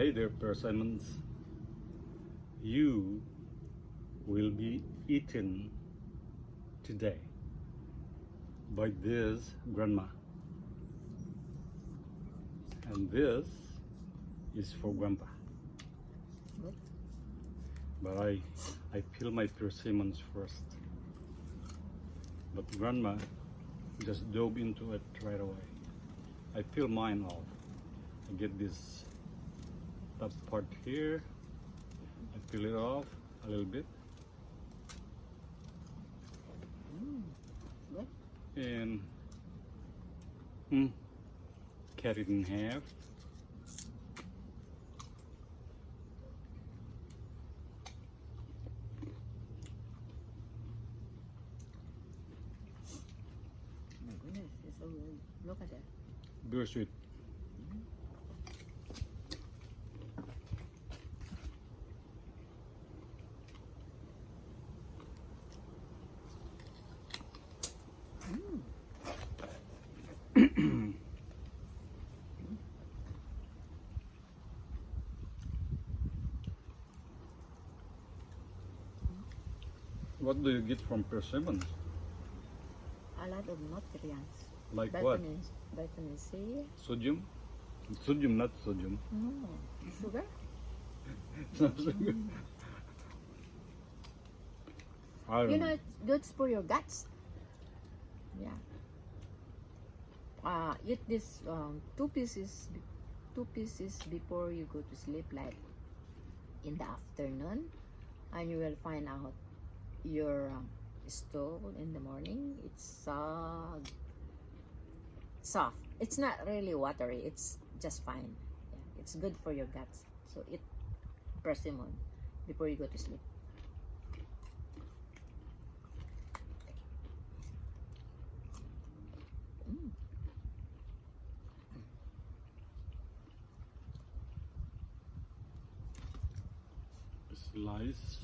Hey there, Persimons. You will be eaten today by this grandma. And this is for grandpa. What? But I peel my persimmons first. But grandma just dove into it right away. I peel mine off. I get this top part here. I peel it off a little bit. What? And cut it in half. My goodness, it's so good. Look at that. Very sweet. What do you get from Persimons? A lot of nutrients. Like Vitamins, vitamin C. what? Sodium? Sodium, not sodium. No, sugar. It's not sodium. I don't You know. know, it's good for your guts. Yeah. Eat this two pieces before you go to sleep, like in the afternoon, and you will find out your stool in the morning. It's soft. It's not really watery. It's just fine. Yeah, it's good for your guts. So eat persimmon before you go to sleep. Slice.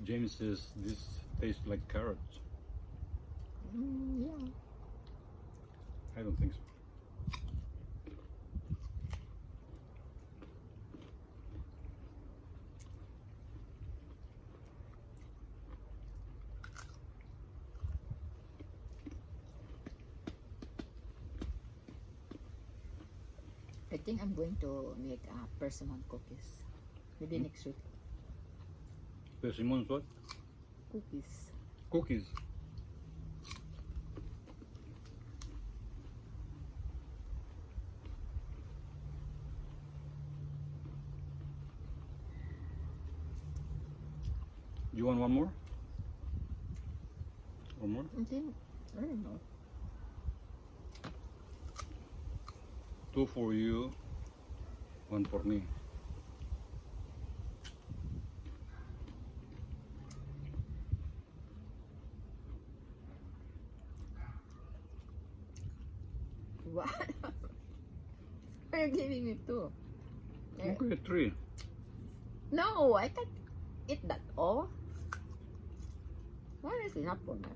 James says this tastes like carrots. Yeah. I don't think so. I think I'm going to make persimmon cookies. Maybe next week. Persimons what? Cookies. Cookies. You want one more? One more? I think, I don't know. 2 for you, 1 for me. What? Why are you giving me two? Okay, 3. No, I can't eat that all. Why is it not for me?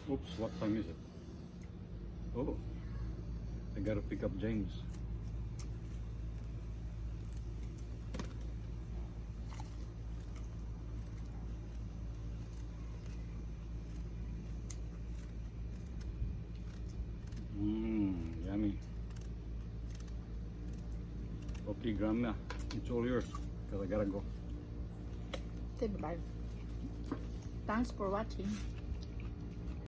Oops, what time is it? Oh, I gotta pick up James. Yummy. Okay, Grandma, it's all yours, because I gotta go. Okay, bye. Thanks for watching.